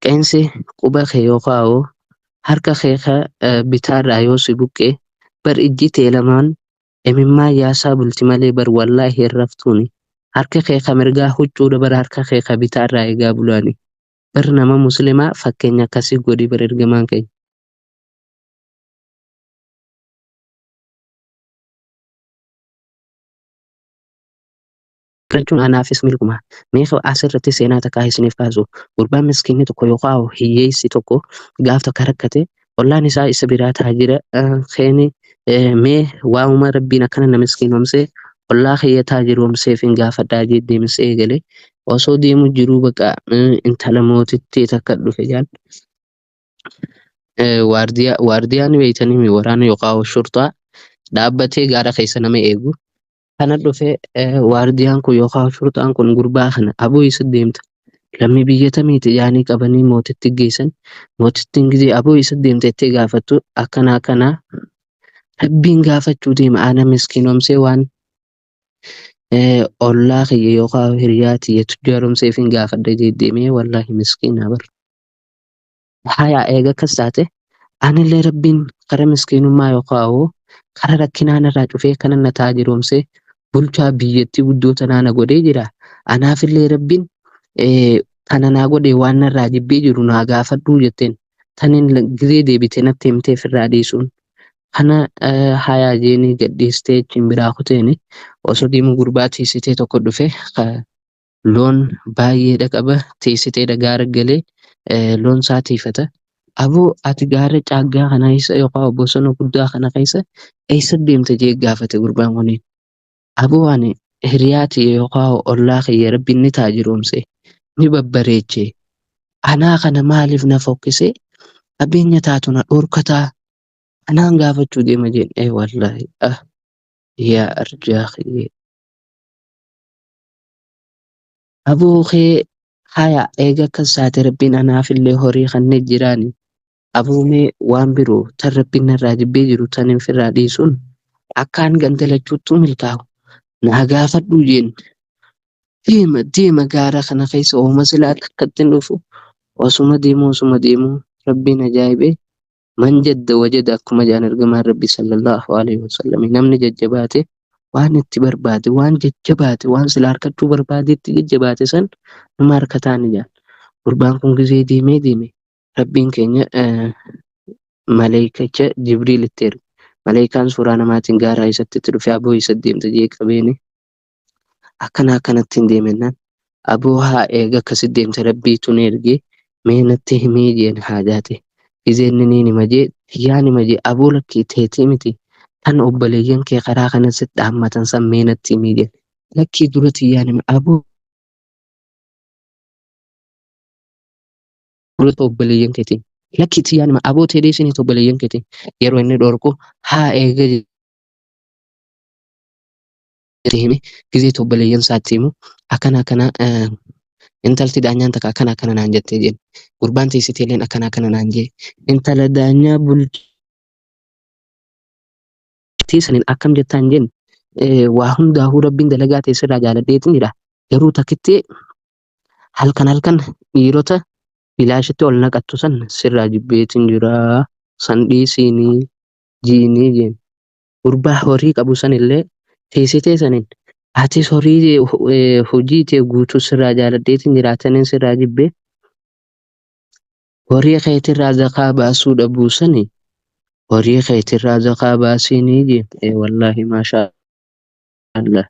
qeensi quba kee yookaan harka kee bitaarraa yoo si buqqee bar ijji tee lamaan imimmaa yaasaa bulti malee bar wallaahi hin raftuuni. Harka kee mirgaa huccuudha bar harka kee bitaarraa eegaa bulaani. Bar nama muslimaa fakkeenya akkasii godhi bar ergamaan keenya. Jechuun anaafis milkuma. Meeshaa asirratti seenaa takkaa isiniif kaasu. Gurbaan miskiinni tokko yookaan hiyyeessi tokko gaaf takka rakkate ollaan isaa isa biraa taajira keeni mee waamuma rabbiin akkana nama miskiinomsee ollaa kiyyataa jiroomseef hin gaafadhaa jee deemsee eegale osoo deemu jiruu baqa intala mootitti takka dhufe jaan. Waardiyaan beeytanii waraana yookaan shurtaa dhaabbatee gaara keessa nama eegu. Kana dhufe waardiyaan kun yookaan shurtaan kun gurbaa kana aboo isa deemta. Lammii biyya tamiiti yaanii qabanii mootitti geessan. Mootittiin gizee aboo isa deemta itti gaafattu akkana rabbiin gaafachuu deema ana miskiinomsee waan ollaa kiyya yookaan hiriyaa tiyya tujjaaromseef hin gaafadha jee deemee wallaahi miskiina bar. Hayaa eega akkas taate anillee rabbiin kara miskiinummaa yookaan kara rakkinaan irraa cufee kana na taajiroomsee bulchaa biyyattii guddoo tanaana godhee jira. Anaafillee rabbiin kana naa godhee waan narraa jibbee jiru naa gaafadhuu jetteen taniin gizee deebitee natti himteef irraa dhiisuun. Kana hayaa jeenii gadhiistee achiin biraa kuteeni osoo deemu gurbaa tiisitee tokko dhufe loon baay'eedha qaba tiisitee gaara galee loon isaa tiifata. Aboo ati gaara caaggaa kana keessa yookaan bosona guddaa kana keessa eessa deemta jee gaafate gurbaan kuniin. Aboo ani hiriyaati yookaan ollaa kiyya rabbiin ni taajiroomse ni babbareeche. Anaa kana maaliif na fokkisee qabeenya taatu na dhorkataa anaan gaafachuu deema jeen wallaahi yaa arjaa kiyye. Aboo kee haya eega akkas taate rabbiin anaafillee horii kanneen jiraani. Aboo mee waan biroo tan rabbiin narraa jibbee jiru tan ofirraa dhiisuun akkaan gandalachuuttuu milkaa'u. Naa gaafadhuu jeen deema gaara kana keessa ooma silaa takkatti hin dhufu osuma deemu rabbiin ajaa'ibee man jadda wajada akkuma jaan ergamaan rabbi sallallahu alaihi wasallam namni jajjabaate waan itti barbaade waan jajjabaate waan sila harkachuu barbaadetti jajjabaate san nama harkataan jaan. Gurbaan kun gizee deeme rabbiin keenya maleeykicha Jibriil itti erge. Maleekaan suuraa namaatiin gaaraa isatti itti dhufe aboo isa deemta jee qabeeni. Akkanatti hin deemennaan aboo haa eega akkasitti deemte rabbiitu ni ergee mee natti himii jeen haajaate. Gizeen ni nima jee aboo lakkii teetii miti kan obboleeyyan kee karaa kanatti dhaammatan san mee natti himii jeen. Lakkii duratti yaa nima aboo duratti obboleeyyan keetiin. Lakkii yaa nima aboo teedee isiniit obboleeyyan keetiin yeroo inni dhorku haa eega hime gizee obboleeyyan isaatti himu akkana intalti daanyaan takka akkana naan jettee jeen. Gurbaan teessiteeleen akkana naan jee intala daanyaa bultii saniin akkam jettaan jeen waa hundaahuu rabbiin dalagaa teessirraa jaaladheetiin jira. Garuu takkittee halkan dhiirota bilaashitti ol naqattu san sirraa jibbeetiin jira san dhiisiinii jiinii jeen. Gurbaa horii qabu sanillee teessitee saniin atis horii hojii tee guutuu sirraa jaaladheetiin jiraataniin sirraa jibbee horii keetirraa zakaa baasuu dhabuu sani horii keetirraa zakaa baasiinii jeen. Wallaahi maashaa Allah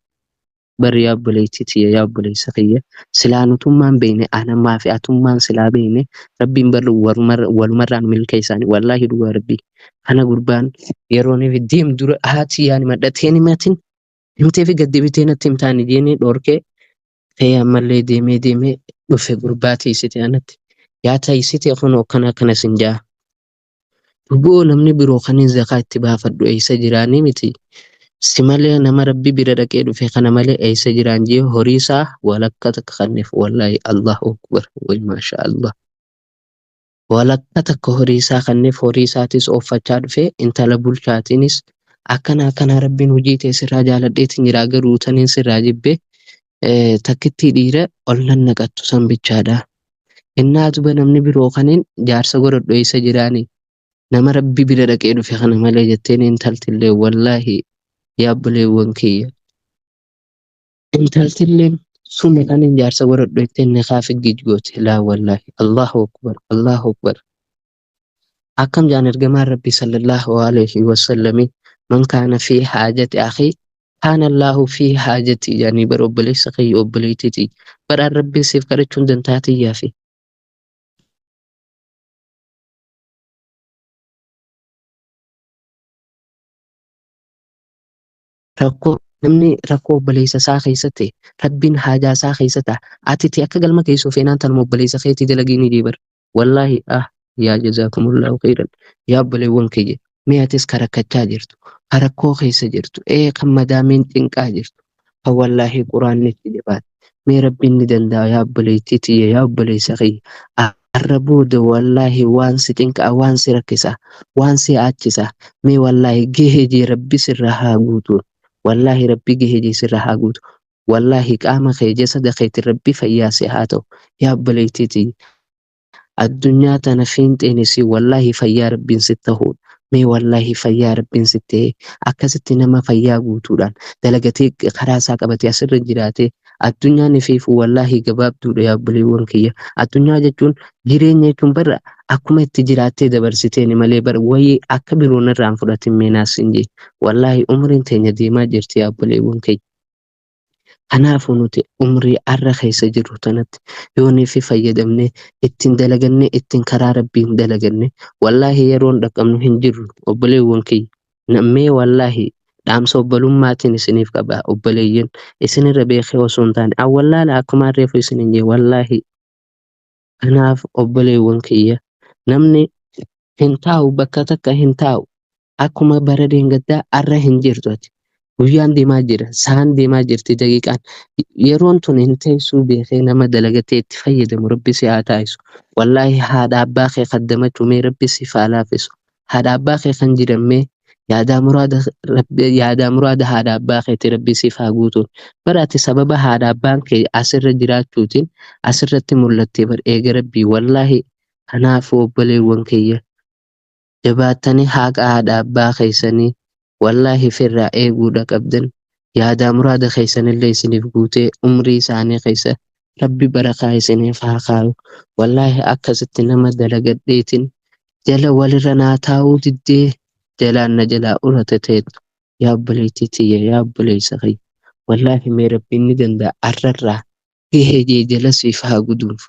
bari yaa obboleettii yaa obboleessa kiyya silaa nutummaan beekne anammaa fi atummaan silaa beekne rabbiin barri walumarraan milkeessaani wallaahi dhugaa rabbii. Kana gurbaan yeroo inni deemu dura haati yaani madhatee himatiin himtee fi gaddibitee natti himtaani jeenii dhorkee ta'ee ammallee deemee dhufe gurbaa teessite anatti. Yaa taa'isite kun akkana sin jaa. Duboo namni biroo kaniin zakaa itti baafadhu eessa jiraanii miti. Si malee nama rabbi bira dhaqee dhufe kana malee eessa jiraan jee horii isaa walakka takka kanneef wallaahi Allahu akbar way maasha Allah. Walakka takka horii isaa kanneef horii isaatis ooffachaa dhufe intala bulchaatiinis akkana rabbiin hojii teessirraa jaaladheetiin jira garuu taniin sirraa jibbee takkitti dhiira ol nan naqattu san bichaadha. Innaa duba namni biroo kaniin jaarsa godhadhu eessa jiraanii? Nama Rabbi bira dhaqee dhufe kana malee jetteen intaltillee wallaahi yaa obboleewwan kiyya. Intaltilleen suma kaniin jaarsa godhadhu jetteen niqaa figgij goote. Laa wallaahi. Allahu akbar. Allahu akbar. Akkam jaan ergamaan Rabbi sallallahu alaihi wasallami man kaana fi haajati akhii kaana Allahu fi haajati jedhanii bara obboleessa kiyya obboleettiiti. Baraan Rabbi siif kadhachuun dantaatiyyaa fi rakkoo namni rakkoo obboleessa isaa keessatti Rabbiin haajaa isaa keessa ta'a. Ati akka galma keessoo feenaan tanuma obboleessa keetii dalagii ni diibar. Wallaahi yaa jazaakumullahu khairan. Yaa obboleewwan kiyya mee atis ka rakkachaa jirtu ka rakkoo keessa jirtu kan madaamiin xinqaa jirtu kan wallaahi quraanni itti jabaate mee Rabbiin ni danda'a yaa obboleettii tiyya yaa obboleessa kiyya. Arra booda wallaahi waan si xinqaa waan si rakkisa waan si aachisa mee wallaahi gahee Rabbi sirraa haa guutuun. Wallaahi Rabbi gahee sirraa haa guutu. Wallaahi qaama kee jasada keetiin Rabbi fayyaa si haa ta'u. Yaa obboleettii tiyya addunyaa tana fiinxeenisi wallaahi fayyaa Rabbiin sitti ta'uudha. Mee wallaahi fayyaa Rabbiin sitti ta'e akkasitti nama fayyaa guutuudhaan dalagatee karaa isaa qabatee asirra jiraatee addunyaan ifiifu wallaahi gabaabduudha yaa obboleewwan kiyya. Addunyaa jechuun jireenya jechuun bara akkuma itti jiraattee dabarsiteen malee bara wayii akka biroon irraan fudhatin meenaas hin jee. Wallaahi umriin teenya deemaa jirti yaa obboleewwan kiyya. Kanaafuu nuti umrii arra keessa jirru tanatti yoonii fi fayyadamnee ittiin dalaganne ittiin karaa Rabbiin dalaganne wallaahi yeroon dhaqqabnu hin jirru obboleewwan kiyya. Nammee wallaahi dhaamsa obbolummaatiin isiniif qaba obboleeyyan isinirra beekee osoo hin taane awwallaala akkuma reefu isin hin jee wallaahi. Kanaaf obboleewwan kiyya namni hin taa'u bakka takka hin taa'u akkuma bara deengaddaa arra hin jirtu ati. Guyyaan deemaa jira, sa'aan deemaa jirti daqiiqaan. Yeroon tun hin teessuu beekee nama dalagatee itti fayyadamu Rabbi si haa taasisu. Wallaahi haadha abbaa kee kaddamachuu mee Rabbi si haa laaffisu. Haadha abbaa kee kan jedhamee yaadaa muraada haadha abbaa keetii Rabbi si haa guutuun. Bara ati sababa haadha abbaan kee asirra jiraachuutiin asirratti mul'attee bar eega Rabbii wallaahi. Kanaafuu obboleewwan kiyya jabaattanii haqa haadha abbaa keessanii wallaahi firraa eeguudha qabdan yaadaa muraada keessanillee isiniif guutee umrii isaanii keessa Rabbi barakaa isiniif haa kaayu. Wallaahi akkasitti nama dalagadheetiin jala walirra naa taa'uu diddee jalaan na jalaa urate teetu yaa obboleettii tiyya yaa obboleessa kiyya. Wallaahi mee Rabbiin ni danda'a arrarraa gahee jee jala siif haa guduunfu.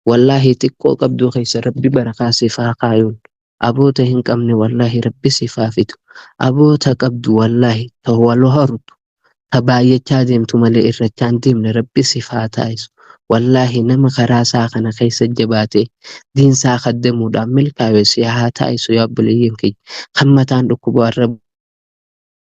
Wallaahi xiqqoo qabduu keessa Rabbi barakaa siif haa kaayuun. Aboota hin qabne wallaahi Rabbi siif haa fitu. Aboota qabdu wallaahi ta wal hortu ta baay'achaa deemtu malee irrachaa hin deemne Rabbi siif haa taasisu. Wallaahi nama karaa isaa kana keessa jabaatee diinsaa kaddamuudhaan milkaa'e si haa taasisu yaa obboleeyyan kiyya. Kan mataan dhukkuba arra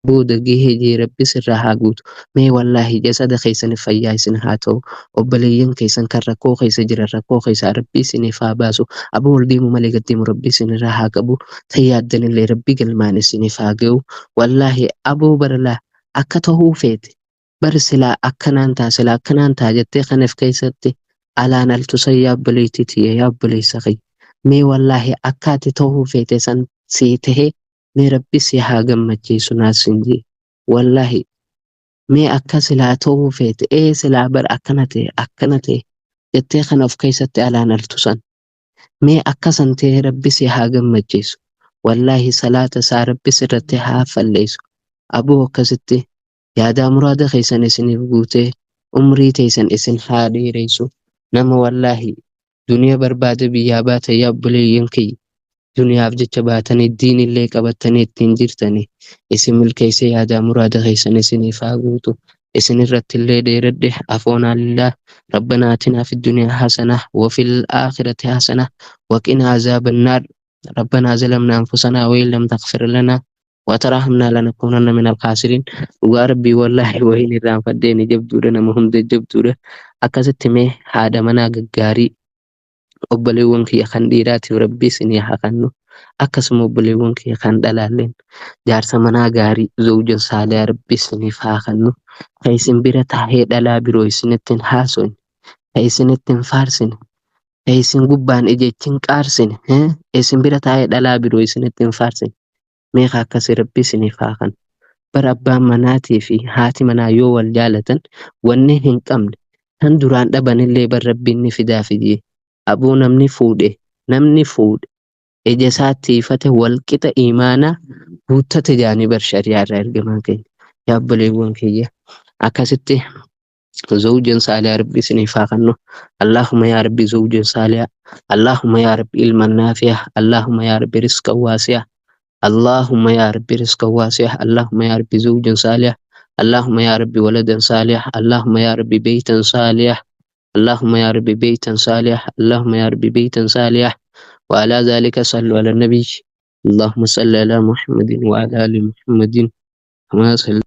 booda gahee Rabbi sirraa haa guutu. Mee wallaahi jasada keessaniif fayyaa isin haa ta'u. Obboleeyyan keessan kan rakkoo keessa jiran rakkoo keessaa Rabbi isiniif haa baasu. Aboo ol deemu malee gad deemu Rabbi isinirraa haa qabu. Tayaaddanillee Rabbi galmaan isiniif haa ga'u. Wallaahi aboo baralaa akka ta'uu feete bari silaa akkanaan ta'a silaa akkanaan ta'a jettee kanaaf keessatti alaan altusa yaa obboleettii tiyya yaa obboleessa kiyya. Mee wallaahi akka ati ta'uu feete san sii tahee mee Rabbi si haa gammachiisu naas hin jee. Wallaahi mee akka silaa ta'uu feete silaa bara akkana ta'e jettee kana of keessatti alaan altusan. Mee akkasan ta'e Rabbi si haa gammachiisu. Wallaahi salaata isaa Rabbi sirratti haa falleessu. Aboo akkasitti yaadaa muraada keessan isiniif guutee umrii teessan isin haa dheereessu. Nama wallaahi duniyaa barbaade biyyaa baate yaa obboleeyyan kiyya. Duniyaaf jecha baatanii diinillee qabattanii ittiin jirtanii isin milkeessee yaadaa muraada keessan isiniif haa guutu. Isin irrattillee dheeradhe afoonaa lillaa ربنا آتنا في الدنيا حسنة وفي الآخرة حسنة وقنا عذاب النار ربنا ظلمنا أنفسنا وإن لم تغفر لنا وترحمنا لنكونن من الخاسرين. وربي والله وين الرام فدين جبدورنا مهم جبدورة أكست مه هذا منا جاري obboleewwan kiyya kan dhiiraatiif Rabbi isinii haa kennu. Akkasuma obboleewwan kiyya kan dhalaalleen jaarsa manaa gaarii zawjan saalihaa Rabbi isiniif haa kennu. Kan isin bira taa'ee dhalaa biroo isinittiin haasofne kan isinittiin faarsine Isin gubbaan ijechin qaarsin isin bira taa'ee dhalaa biroo isinitti hin faarsin. Meeqa akkasii rabbi isiniif haa kan. Bara abbaan manaatii fi haati manaa yoo wal jaalatan wanni hin qabne kan duraan dhabanillee bar rabbiin ni fidaa fidee. Aboo namni fuudhe ija isaatti ifate walqixa imaanaa guuttate jaanii bar shari'aa irraa ergamaan keenya. Yaa obboleewwan kiyya akkasitti زوجا صالحا ربي سنيفا خنو اللهم يا ربي زوجا صالحا اللهم يا ربي علما نافعا اللهم يا ربي رزقا واسعا اللهم يا ربي رزقا واسعا اللهم يا ربي زوجا صالحا اللهم يا ربي ولدا صالحا اللهم يا ربي بيتا صالحا اللهم يا ربي بيتا صالحا اللهم يا ربي بيتا صالحا وعلى ذلك صلوا على النبي اللهم صل على محمد وعلى ال محمد كما صلى.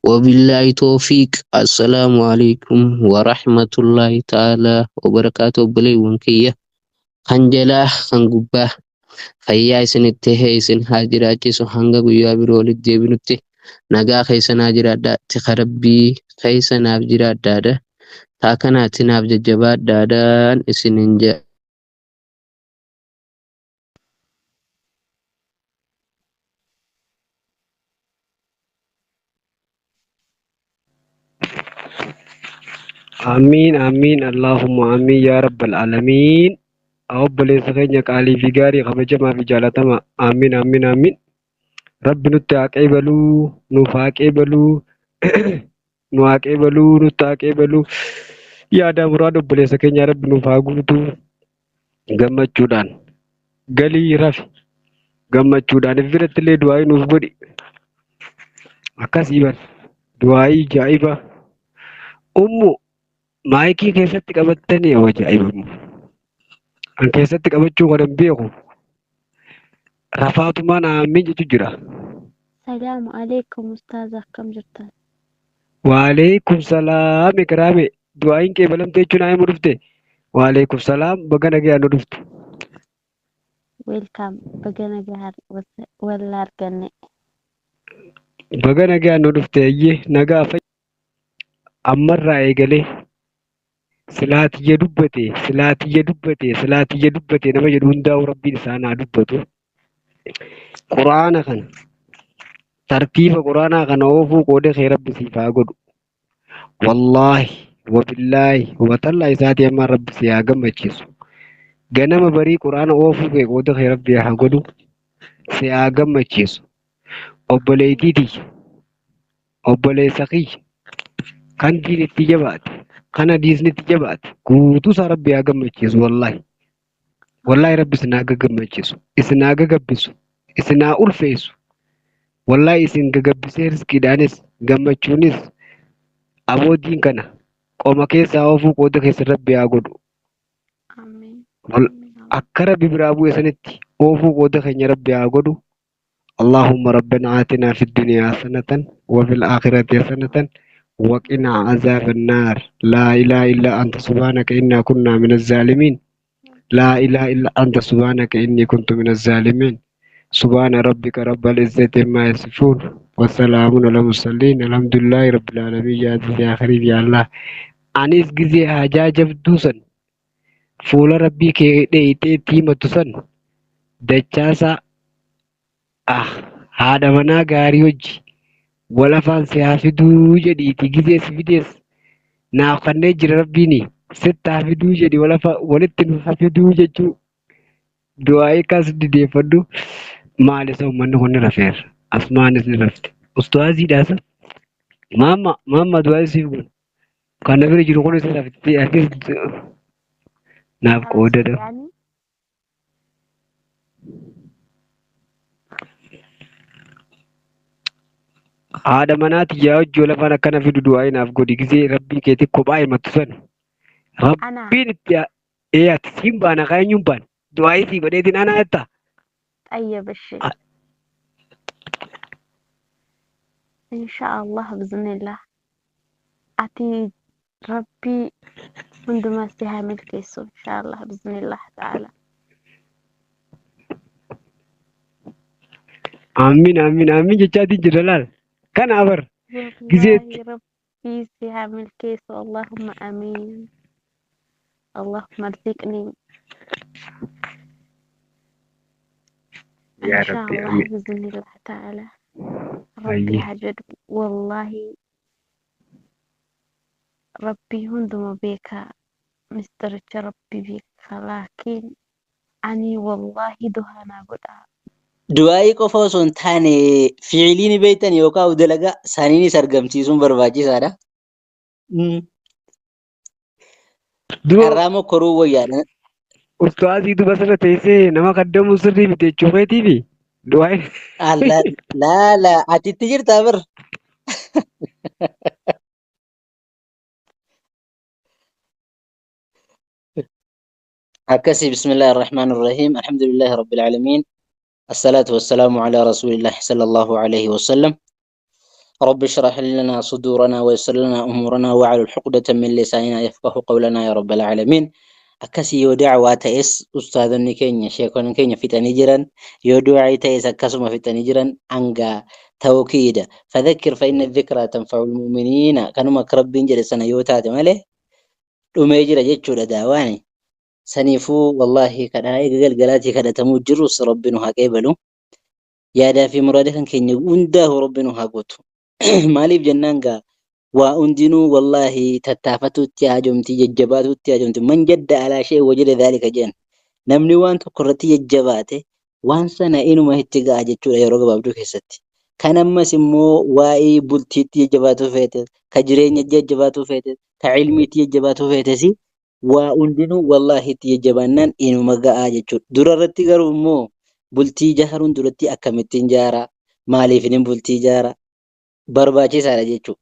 وبالله توفيق السلام عليكم ورحمة الله تعالى وبركاته بلي ونكية خنجلا خنقبة فيا إسن التهي إسن هاجراتي سوحانغا قيا برول الديبنوتي نغا خيسن هاجرات تخربي خيسن هاجرات دادا تاكنا تناب ججبات دادان إسن انجا. آمين آمين اللهم آمين يا رب العالمين. أوبلي سخينك علي في غاري خبجما في جالتما آمين آمين آمين. رب نتاك إبلو نفاك إبلو نواك إبلو نتاك إبلو يا دا مراد أوبلي سخين يا رب نفاقوتو gammachuudhaan galii rafi gammachuudhaan ifirrattillee du'aayi nuuf godhi akkasii bar du'aayi jaa'iba ummu maayikii keessatti qabattanii yoo ajaa'ibamu an keessatti qabachuu kan beeku rafaatumaan aamiin jechu jira. Salaamu alaikum ustaaza akkam jirtan? Waalaikum salaam ikraame du'aayin kee balamtee jechuun haa himu dhufte. Waalaikum salaam baga nagaa nu dhufte. Welcome baga nagaa wal arganne. Baga nagaa nu dhufte iyyee nagaa fa'i ammarraa eegalee silaatiyya dubbate nama jedhu hundaa'u rabbiin isaan haa dubbatu. Quraana kana tartiiba quraanaa kana oofuu qoodee kee rabbi siif haa godhu. Wallaahi wabillaahi watallaa isaatii ammaan rabbi si haa gammachiisu. Ganama barii quraana oofuu kee qoodee kee rabbi haa godhu si haa gammachiisu. Obboleettiitii obboleessa kiyya kan diin itti jabaate kan hadiisni itti jabaate guutuu isaa rabbi haa gammachiisu wallaahi. Wallaahi rabbi isin haa gammachiisu isin haa gagabbisu isin haa ulfeessu. Wallaahi isin gagabbisee riskiidhaanis gammachuunis aboodiin kana qoma keessaa oofuu qooda keessa rabbi haa godhu. Akka rabbi biraa bu'e sanitti oofuu qooda keenya rabbi haa godhu. اللهم ربنا آتنا في الدنيا حسنة وفي الآخرة حسنة وقنا عذاب النار لا إله إلا أنت سبحانك إنا كنا من الظالمين لا إله إلا أنت سبحانك إني كنت من الظالمين سبحان ربك رب العزة ما يصفون والسلام على المرسلين الحمد لله رب العالمين يا ذي آخرين يا الله أنيس جزي حجاج دوسن فول ربي كي ديتي تيمة تسن دچاسا haadha manaa gaarii hojii wal afaan si haa fiduu jedhiiti gizee si fidees naaf kanneen jira rabbiini sitti haa fiduu jedhi walitti nu haa fiduu jechuu du'aa'ee kaas dideeffadhu maali isa uummanni kun ni rafeera asmaanis ni rafte ustaaziidhaasa maamma du'aa'ee siif kun kan bira jiru kun isa raftee naaf qoodada. Haadha manaati yaa hojii lafaan akkana fidu du'aayi naaf godhi gizee rabbii keetii kophaa himatu san rabbiin itti eeyyatti siin baana kaanyuun baan du'aayi sii godheetiin ana jetta. طيب الشيء إن شاء الله بإذن الله أتي ربي عندما استهامل كيسو إن شاء الله بإذن الله تعالى. Aamin aamin aamin jechaatiin jira laal. Kana abar gizeetti. والله ربي سيعمل كيس اللهم آمين. اللهم ارزقني إن Yaa شاء Rabbi الله aamin. بإذن الله تعالى. ربي Ayyee. حجد والله ربي هندم بك مستر ربي بك لكن أني والله دهنا قد Du'aa'ii qofa osoo hin taane fiicilii ni beektan yookaan dalagaa isaaniinis argamsiisuun barbaachisaadha. Dura Carraa mokkoruu wayyaadha. ustaazii duba sirra teessee nama kaddamu sirrii miti jechuufeetii fi du'aa Laala atitti jirtaa bir. Akkasii bismillaahi irrahmaani irrahiim. Alhamdulillahi rabbil aalamiin. الصلاة والسلام على رسول الله صلى الله عليه وسلم. رب اشرح لنا صدورنا ويسر لنا أمورنا واحلل عقدة من لساننا يفقه قولنا يا رب العالمين. Akkasii yoo dacwaa ta'es ustaadonni keenya sheekonni keenya fixanii jiran yoo du'aa ta'es akkasuma fixanii jiran hanga tawkiida fadhakkir fa inna dhikraa tanfa'u lmu'miniina kanuma akka rabbiin jedhe sana yoo taate malee dhumee jira jechuudha daawaani. Saniifuu wallaahi kadhaa eega galgalaatii kadhatamuu jirus rabbi nu haa qeebalu. Yaadaa fi muraada kan keenya hundaa'u rabbi nu haa guutu. Maaliif jennaan gaa waa hundinuu wallaahi tattaafatutti haajomti jajjabaatutti haajomti man jadda alaa shee wajjada dhaalika jedhan namni waan tokko irratti jajjabaate waan sana inuma itti ga'a jechuudha yeroo gabaabduu keessatti. Kan ammas immoo waa'ee bultiitti jajjabaatuu feete, ka jireenya jajjabaatuu feete, ka ilmiitti jajjabaatuu feetesi waa hundinuu wallaahi itti jajjabaannaan inuma ga'a jechuudha. Dura irratti garuu immoo bultii ijaaruun duratti akkamittiin ijaaraa maaliif inni bultii ijaaraa barbaachisaadha jechuudha.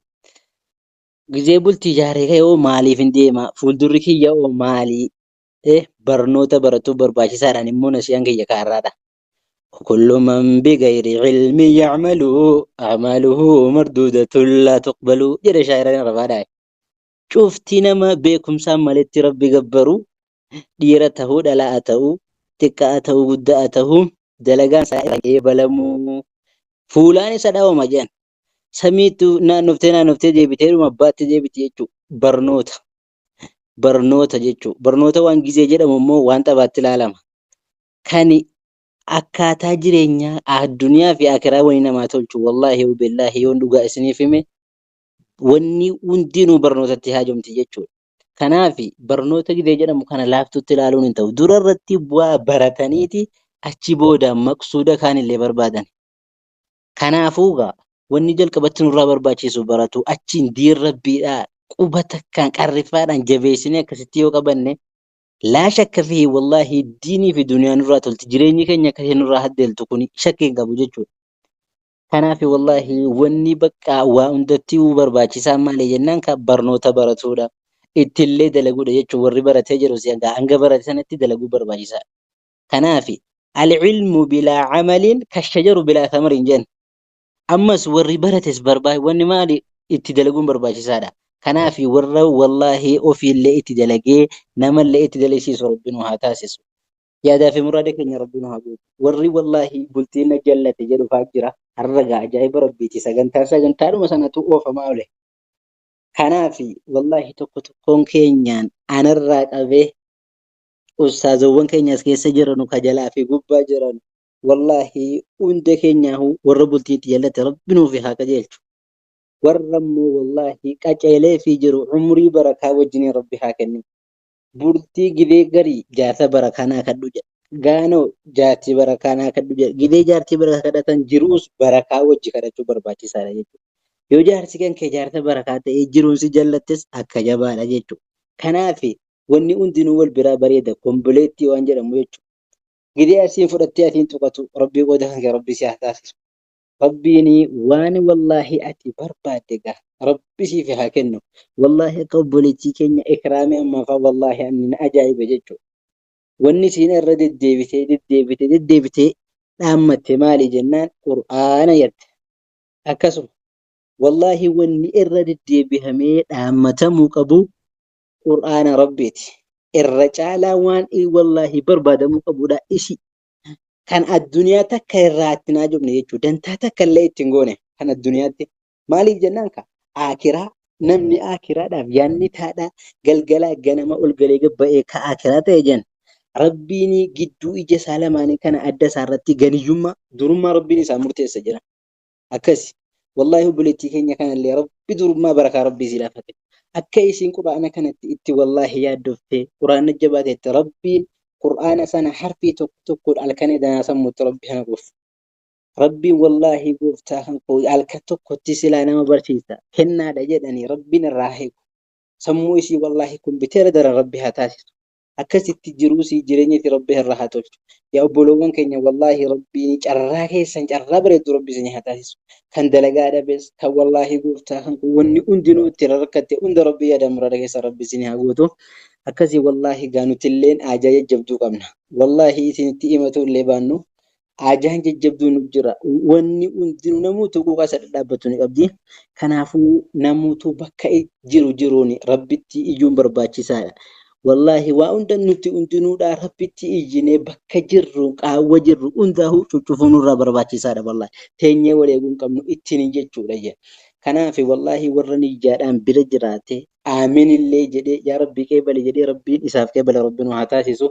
Gizee bultii ijaaree ka'e hoo maaliif hin deema? Fuuldurri kiyya hoo maali? Barnoota baratuu barbaachisaadhaan immoo nasiyaan kiyya kaarraadha. كل من بغير علم يعمل أعماله مردودة لا تقبل جرى شاعرين رفادا شوفتي نما بكم ساملت ربي قبرو ديرته دلاءته تكاته قداءته دلقان سائر بلمو فولاني سداو مجان سميتو نانفتي جيبتي مبات جيبتي يجو برنوتا جيجو برنوتا وان جيزي جدا ممو وان تبات العالم كاني akkaataa jireenyaa addunyaa fi akiraa wani namaa tolchu wallaahi billaahi yoon dhugaa isiniif hime wanni hundinuu barnootatti haajomti jechuudha. Kanaaf barnoota gidee jedhamu kana laaftutti ilaaluun hin ta'u. Dura irratti bu'aa barataniiti achi booda maqsuuda kaanillee barbaadan. Kanaafuu gaa wanni jalqabatti nurraa barbaachisu baratu achiin diin rabbiidhaa qubata kan qarrifaadhaan jabeessinee akkasitti yoo qabanne لا شك فيه والله ديني في دنيا نرات التجريني كان يكهي نراه الدل تكوني شك قبو جتشو كان في والله وني بكا واندتي وبرباچي ساما لجنان كبرنو تبرتودا اتلي دلقو دا جتشو وربرة تجرو سيانقا انقا برة سنتي دلقو برباچي سا كان في العلم بلا عمل كالشجر بلا ثمر جن أمس وربرة تسبرباي وني مالي اتدلقو برباچي سادا Kanaafi warra wallaahi ofiillee itti dalagee namallee itti dalagsiisu rabbi nu haa taasisu. Yaadaa fi muraada keenya rabbi nu haa guutu. Warri wallaahi bultii na jallate jedhu fa'aa jira. Har'a gaa ajaa'iba rabbiiti. Sagantaadhuma sanatu oofamaa oole. Kanaafi wallaahi tokkoon keenyaan anarraa qabee ustaazowwan keenyas keessa jiranu ka jalaa fi gubbaa jiranu wallaahi hunda keenyaa warra bultii itti jallate rabbi nuuf haa qajeelchu. warrammoo wallaahi qaceelee fi jiru umrii barakaa wajjin rabbi haa kennu. Bultii gidee garii jaarsa barakanaa kadhu jedha. Gaanoo jaartii barakanaa kadhu jedha. Gidee jaartii barakaa kadhatan jiruus barakaa wajji kadhachuu barbaachisaadha jechuudha. Yoo jaarsi kan kee jaarsa barakaa ta'ee jiruun si jallattes akka jabaadha jechuudha. Kanaafi wanni hundinuu wal biraa bareeda komboleettii waan jedhamu jechuudha. Gidee asiin fudhattee asiin tuqatu rabbii qooda kan kee rabbi si haa taasisu. Rabbiini waan wallaahi ati barbaadde gaa rabbi siif haa kennu. Wallaahi akka obboleettii keenya ikraamii ammaafaa wallaahi ani na ajaa'iba jechuudha. Wanni isiin irra deddeebitee dhaammatte maali jennaan qur'aana jette. Akkasuma wallaahi wanni irra deddeebihamee dhaammatamuu qabu qur'aana rabbiiti. Irra caalaa waan wallaahi barbaadamuu qabudha isi. kan addunyaa takka irraatti naa jobne jechuudha. Dantaa takka illee ittiin goone kan addunyaatti. Maaliif jennaan ka akiraa namni akiraadhaaf yaanni taadhaa galgalaa ganama ol galee gabba'ee ka akiraa ta'e jenna. Rabbiin gidduu ija isaa lamaanii kana adda isaa irratti ganiyyummaa durummaa rabbiin isaa murteessa jira. Akkasi wallahi obboleettii keenya kanallee rabbi durummaa barakaa rabbii si laafate. Akka isiin quraana kanatti itti wallahi yaaddoftee quraana jabaatetti rabbiin quraana sana harfii tokko tokkoon halkan edanaa sammuutti rabbi kana goofu. Rabbiin wallahi gooftaa kan koo halka tokkotti silaa nama barsiisa kennaadha jedhanii rabbiin irraa eegu. Sammuu isii wallahi kumbiteera daran rabbi haa taasisu. Akkasitti jiruu si jireenyatti rabbi irraa haa tolchu. Yaa obboloowwan keenya wallahi rabbiin carraa keessan carraa bareedu rabbi isin haa taasisu. Kan dalagaa dhabees kan wallahi gooftaa kan wanni hundinuu itti rakkatte hunda rabbi yaada murada keessa rabbi isin haa gootu. Akkasii wallahi gaanutilleen ajaa jajjabduu qabna. Wallahi isinitti himatu illee baannu ajaan jajjabduu nu jira. Wanni hundinuu namuutu quuqaa isa dhadhaabbatu ni qabdi. Kanaafuu namuutu bakka jiruun rabbitti iyyuun barbaachisaadha. Wallahi waa hunda nuti hundinuudhaa rabbitti iyyinee bakka jirru qaawwa jirru hundaa'uu cuccufuun irraa barbaachisaadha wallahi. Teenyee waleeguun qabnu ittiin jechuudha jedha. Kanaaf wallahi warra niyyaadhaan bira jiraate aamin illee jedhee yaa rabbi qeebale jedhee rabbiin isaaf qeebala rabbiin haa taasisu.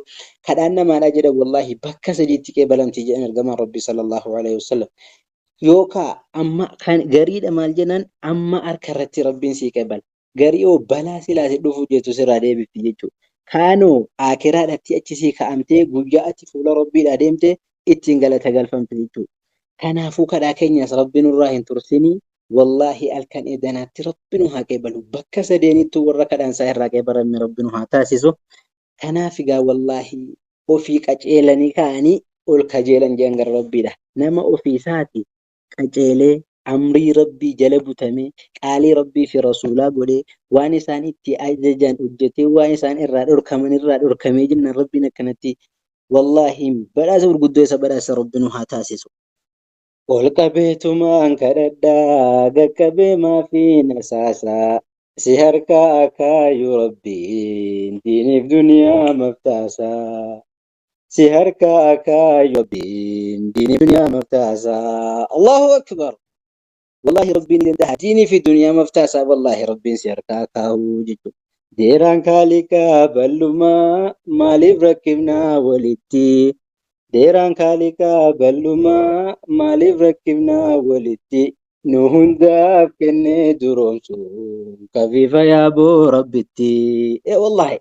Kadhaan namaadhaa jedha wallahi bakka sadiitti qeebalamti jedhan ergamaan rabbi sallallahu alaihi wasallam. Yookaan amma kan gariidha maal jennan amma harka irratti rabbiin sii qeebala. Garii oo balaa silaa si dhufu jettu sirraa deebifti jechuudha. Kaanoo akiraadhaatti achi sii ka'amtee guyyaa ati fuula rabbiidhaa deemtee ittiin galata galfamte jechuudha. Kanaafuu kadhaa keenyas rabbi nurraa hin tursinii. Wallahi halkan edanaatti rabbi nu haa qeebalu. Bakka sadeenitti warra kadhaan isaa irraa qeebalame rabbi nu haa taasisu. Kanaaf egaa wallahi ofii qaceelanii ka'anii ol kajeelan jedhan gara rabbiidha. Nama ofii isaati qaceelee amrii rabbii jala butamee qaalii rabbii fi rasuulaa godhee waan isaan itti ajajan hojjetee waan isaan irraa dhorkaman irraa dhorkamee jennan rabbiin akkanatti wallahi badhaasa gurguddoo isa badhaasa rabbi nu haa taasisu. Ol qabeetumaan kadhadhaa gaqqabee maafi nasaasaa si harkaa akaayuu rabbiin diiniif duniyaa maftaasaa. Si harkaa akaayuu rabbiin diiniif duniyaa maftaasaa. Allahu akbar. Wallahi rabbiin danda'a diinii fi duniyaa maftaasaa wallahi rabbiin si harkaa akaayuu jechuudha. Deeraan kaalikaa bal'umaa maaliif rakkifnaa walitti? Deeraan kaalikaa bal'umaa maaliif rakkifnaa walitti? Nu hundaaf kennee duroomsuun kafiifa yaaboo rabbitti. Wallahi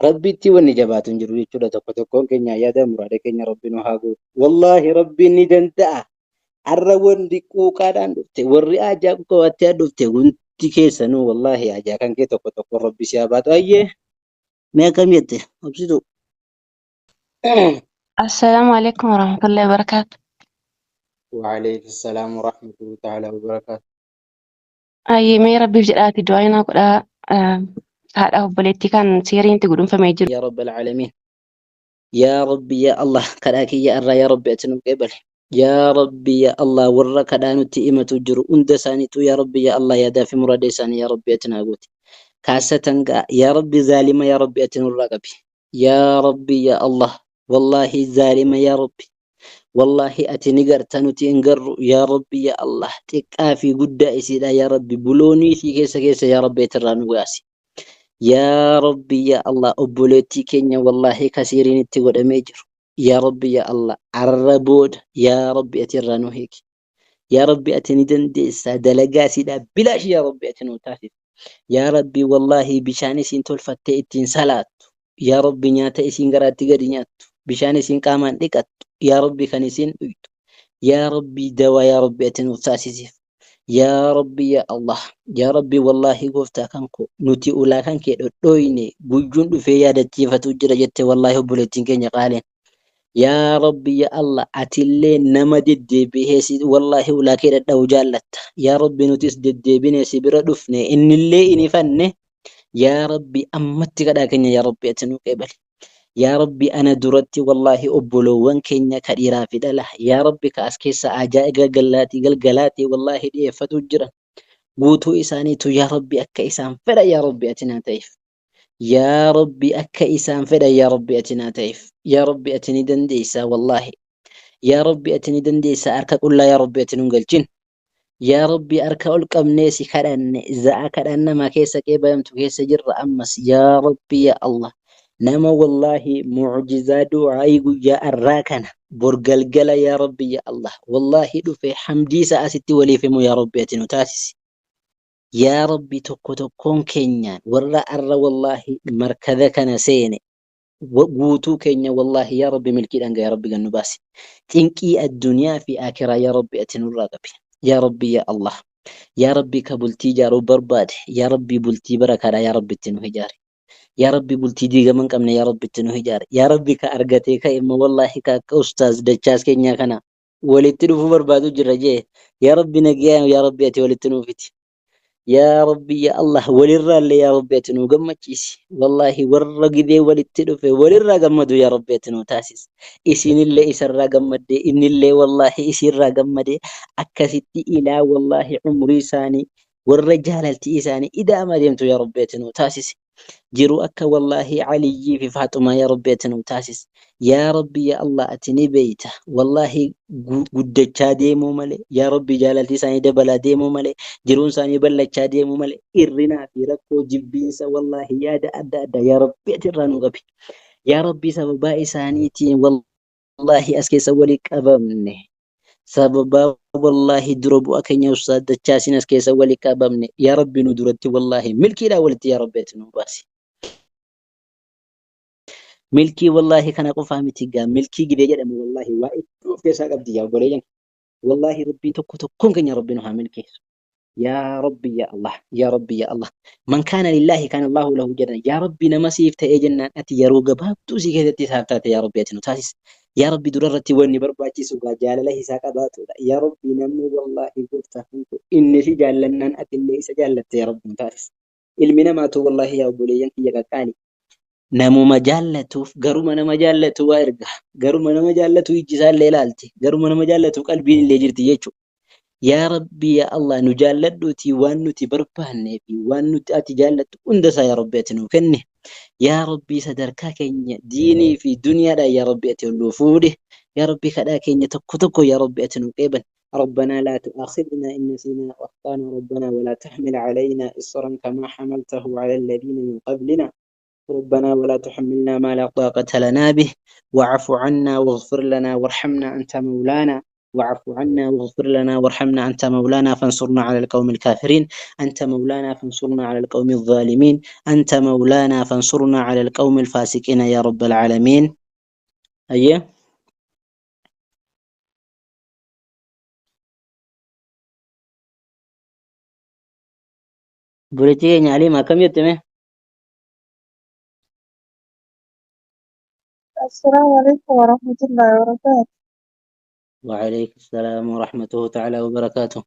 rabbitti wanni jabaatu hin jiru jechuudha. Tokko tokkoon keenya yaada muraada keenya rabbi nu haa gootu. Wallahi rabbiin ni danda'a. Har'a wanti quuqaadhaan dhufte warri ajaa qabattee dhufte wanti keessanuu wallahi ajaa kan kee tokko tokko rabbi si haa baatu. Ayyee mee akkam jette obsitu? السلام عليكم ورحمة الله وبركاته. وعليكم السلام ورحمة الله تعالى وبركاته. أي ما ربي بجلاتي دعينا كذا هذا بلتي كان سيرين تقولون فما يجر. يا رب العالمين. يا ربي يا الله كذاك يا الله يا ربي أتنو قبل. يا ربي يا الله ورا كذا نتيمة تجر أندساني تو يا ربي يا الله يا دافي مرادساني يا ربي أتناقوت. كاستنقا يا ربي ظالمة يا ربي أتنو الرقبي. يا ربي يا الله والله ظالمة يا ربي. والله أتني قرتنوتي انقر يا ربي يا الله تكافي قد إسيدا يا ربي بلوني في كيسا يا ربي ترانو واسي. يا ربي يا الله أبولتي كينيا والله كثيرين تقول أميجر. يا ربي يا الله عربود يا ربي أترانو هيك. يا ربي أتني دندي سادلقا سيدا بلاش يا ربي أتنو تاسف. يا ربي والله بشاني سنتول فتئتين صلاة. يا ربي نياتا إسين قراتي قد نياتو. بشاني سين قامان لكت. يا ربي خنسين أيتو. يا ربي دوا يا ربي أتنو تاسف. يا ربي يا الله يا ربي والله قفتا كنكو نتي أولا كنكي دويني بجون في يادتي فتجر جت والله بولتين كن يقالين. يا ربي يا الله أتلين نمد الدبي والله ولا كده دو جالت. يا ربي نتيس الدبي سبرا دفني إن اللي إني فني. يا ربي أمتك لكن يا ربي أتنو قبل. يا ربي أنا درتي والله أبولوان كينيا كريرا في دله. يا ربي كأسكيس أجائق قلقلاتي والله دي فتجرا قوتو إساني تو يا ربي أكا إسان فلا يا ربي أتنا تيف. يا ربي أكا إسان فدا يا ربي أتنا تايف يا ربي أتني دنديسا والله يا ربي أتني دنديسا أركا قل يا ربي أتنون جن يا ربي أركا ألقى منيسي كرن إذا كرن ما كيسا كيبا يمتو كيسا جر أمس يا ربي يا الله نما والله معجزة دعاي يا الراكنة برقل يا ربي يا الله والله دفي حمدي سأستي ولي فيمو يا ربي أتنو تاسس يا ربي تكو تكون كينيان ورا أرى والله مركذا كان سيني وقوتو كينيا والله يا ربي ملكي لنقا يا ربي قنو باسي تنكي الدنيا في آخرة يا ربي أتنو الرقبي يا ربي يا الله يا ربي كبلتي جارو برباد يا ربي بلتي بركة يا ربي تنو هجاري يا ربي بلتي ديغا من قمنا يا ربي تنو هجاري يا ربي كأرغتي كإما والله كأستاذ دجاز كينيا كنا ولتنو بربادو جرجيه يا ربي نقيا يا ربي أتي ولتنو فتي يا ربي يا الله وللرا اللي يا ربي أتنو قمتشيسي والله ورق ذي ولتنو في وللرا قمدو يا ربي أتنو تاسس إسين اللي إسرا قمد إن اللي والله إسرا قمد أكستي إلى والله عمري ساني والرجال التيساني إذا ما دمت يا ربي أتنو تاسس جرو أكا والله علي في فاطمة يا ربي أتنو تاسس يا ربي يا الله أتني بيته والله قدتشا ديمو ملي يا ربي جالتي ساني دبلا ديمو ملي jiruun isaanii ballachaa deemu malee irrinaa fi rakkoo jibbiinsa wallaahi yaada adda addaa yaa rabbi atirraa nu qabi yaa rabbi sababaa isaaniitiin wallaahi as keessa walii qabamne sababaa wallaahi dura bu'a keenya ustaad dachaasin as keessa walii qabamne yaa rabbi nu duratti wallaahi milkiidhaa walitti yaa rabbi ati nu baasi milkii wallaahi kana qofaa miti gaa milkii gidee jedhamu wallaahi waa itti of keessaa qabdi yaa goleeyyan wallaahi rabbii tokkoon keenya rabbi nu haa milkeessu يا ربي يا الله يا ربي يا الله من كان لله كان الله له جنة يا ربي نمسيف تأي جنة أتي يا روجا باب توزي كذا تسافرت يا ربي أتنو تاسس يا ربي دررتي وني برباتي سوقا جال له ساكبات يا ربي نمو والله قلت إن في جالنا أتي اللي سجلت يا ربي تاسس المنا ما تو والله يا أبو ليان يا كالي نمو مجالته قرما مجالته وارجع قرما مجالته يجزال ليلالتي قرما مجالته قلبي اللي جرتي يجو يا ربي يا الله نجالدوتي وانوتي برباني في وانوتي اتي جالت اندسا يا ربي اتنو كني يا ربي صدركا كينيا ديني في دنيا دا يا ربي اتلو فودي يا ربي كدا كينيا تكو يا ربي اتنو قيبا ربنا لا تؤاخذنا إن نسينا وأخطأنا ربنا ولا تحمل علينا إصرا كما حملته على الذين من قبلنا ربنا ولا تحملنا ما لا طاقة لنا به واعف عنا واغفر لنا وارحمنا أنت مولانا واعف عنا واغفر لنا وارحمنا أنت مولانا فانصرنا على القوم الكافرين أنت مولانا فانصرنا على القوم الظالمين أنت مولانا فانصرنا على القوم الفاسقين يا رب العالمين أيه بوليتي علي ما كم يتمه السلام عليكم ورحمة الله وبركاته. وعليكم السلام ورحمته تعالى وبركاته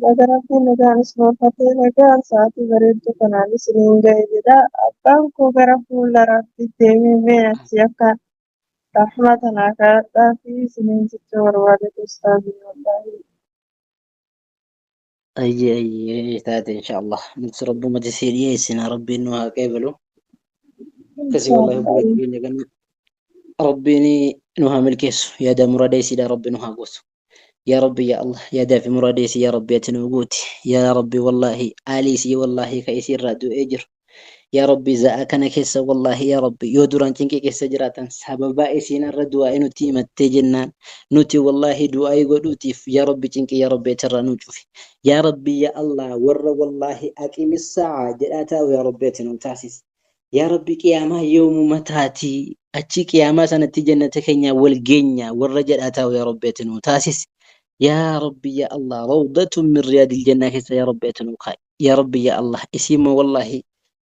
Baga rabbiin nagaan isnoolfatee nagaan sa'aatii bareedduu kanaan isiniin ga'e jedha. Abbaan koo gara fuula rabbiitti deemee mee achi akka rahmata naa kadhadhaa fi isiniin jechuu barbaadatu ustaazii wallaahi. أي تاتي إن شاء الله نفس رب ما تسيري سنا ربي إنها قبله كسي والله Inshaallah. بقولك إن ربيني إنها ملكيس يا دا مراديسي دا ربي إنها قوس يا ربي يا الله يا دا في مراديسي يا ربي أتنوقوتي يا ربي والله آليسي والله كيسير رادو إجر يا ربي زاكنا كيس والله يا ربي يودران تنكي كيس جراتا سببا إسينا الردوا إنو تيمة تجنان نوتي والله دعاء قدوتي يا ربي تنكي يا ربي ترى نوجفي يا ربي يا الله ور والله أقيم الساعة جلاتا يا ربي تنمتاسس يا ربي قيامة يوم متاتي أتشي قيامة سنة جنة كينيا والجنيا والرجل أتاو يا ربي تنمتاسس يا ربي يا الله روضة من رياض الجنة كيس يا ربي تنمخاي يا ربي يا الله اسم والله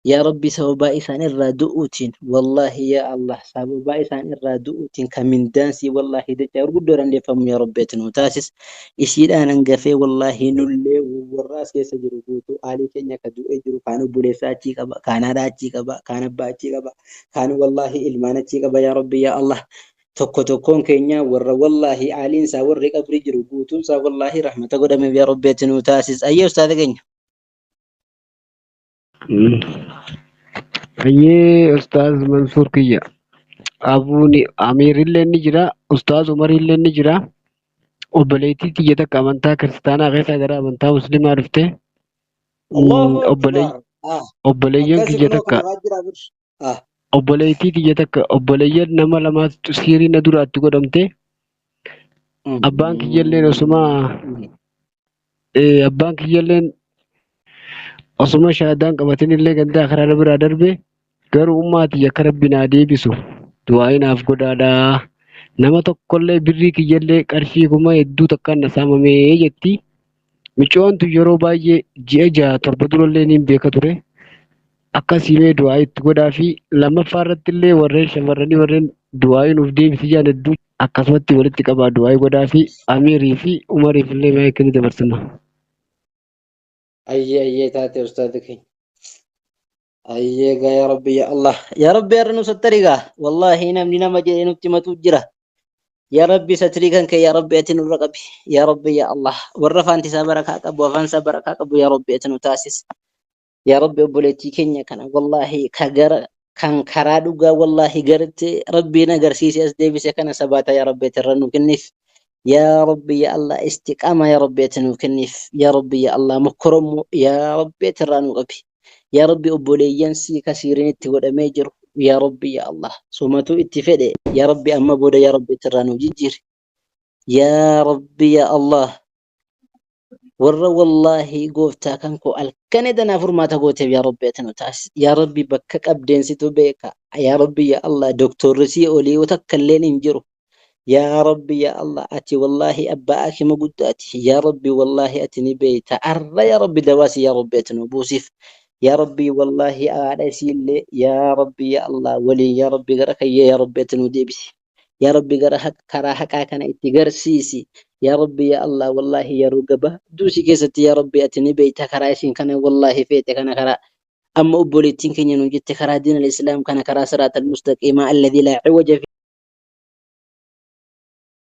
يا ربي سبب إسان الرادوتين والله يا الله سبب إسان الرادوتين كمن دانسي والله دجار قدران لفهم يا ربي تنوتاسس إسير أنا نقفي والله نولي والراس كيس جروبوتو آلي كنيا كدو إجرو كانوا بوليساتي كبا كان راتي كبا كان باتي كبا كانوا والله إلمانتي كبا يا ربي يا الله tokko tokkoon keenya warra wallahi aaliin isaa warri qabri jiru guutuun isaa wallahi rahmata godhame yaa rabbeetti nu taasis ayyee ustaada keenya Ayyee Ustaaz Mansuur kiyya. Abuuni Amiir illee ni jira. Ustaaz Umar illee ni jira. Obboleettii tiyya takka amantaa kiristaanaa keessaa gara amantaa musliimaa dhufte. Allahu Obboleeyyan Akbar. Ah, obboleeyyan akkasi kiyya kunoo takka kana jira bir. Ah, obboleettii tiyya takka obboleeyyan nama lamaatu siirii na duraatti godhamte. Abbaan kiyyalleen abbaan kiyyalleen osuma shahaadaan qabatin illee gandaa karaa biraa darbe garuu ummaatii akka rabbi naa deebisu du'aa inaaf godhaadhaa. Nama tokkollee birrii kiyyallee qarshii kuma hedduu takkaan na saamamee jetti. Micoontu yeroo baay'ee ji'a jaha torba durallee niin beeka ture. Akkasiimee du'aa itti godhaa fi lammaffaa irratti illee warreen shamarranii warreen du'aa nuuf deebisi jaan hedduu akkasumatti walitti qabaa du'aa godhaa fi Amiirii fi Umariif illee maa akkanii dabarsina. ayyee taate ustaadhi keenya. Ayyee gaa yaa rabbi yaa Allah. Yaa rabbi har'a nu sattarigaa. Wallaahi namni nama jedhee nutti himatu jira. Yaa rabbi satirii kan kee yaa rabbi ati nurra qabi. Yaa rabbi yaa Allah. Warra afaanti isaa barakaa qabu afaan isaa barakaa qabu yaa rabbi ati nu taasisi. Yaa rabbi obboleettii keenya kana wallaahi kan karaa dhugaa wallaahi gartee rabbiin agarsiise as deebise kana sabaata yaa rabbi ati irra nu kenniif. يا ربي يا الله استقامة يا ربي تنوكنيف يا ربي يا الله مكرم يا ربي ترانو أبي يا ربي أبولي ينسي كثيرين تقول ميجر يا ربي يا الله سمتو اتفادي يا ربي أما بودا يا ربي ترانو جيجير يا ربي يا الله ور والله قوفتا كنكو الكندا نافر ما تقوتي يا ربي تنوتاس يا ربي بكك أبدين ستو بيكا يا ربي يا الله دكتور رسي أولي وتكلين انجرو يا ربي يا الله أتي والله أباك مقداتي يا ربي والله أتني بيت أرى يا ربي دواسي يا ربي أتنبوسف يا ربي والله أعلسي اللي يا ربي يا الله ولي يا ربي قرأك يا ربي أتنوديبس يا ربي قرأك كراهك كان اتقر سيسي يا ربي يا الله والله يا رقبة دوسي كيستي يا ربي أتني بيت كرايسين كان والله فيتك أنا كرا أما أبوليتين كن ينجت كرا دين الإسلام كان كرا صراط المستقيم الذي لا عوج فيه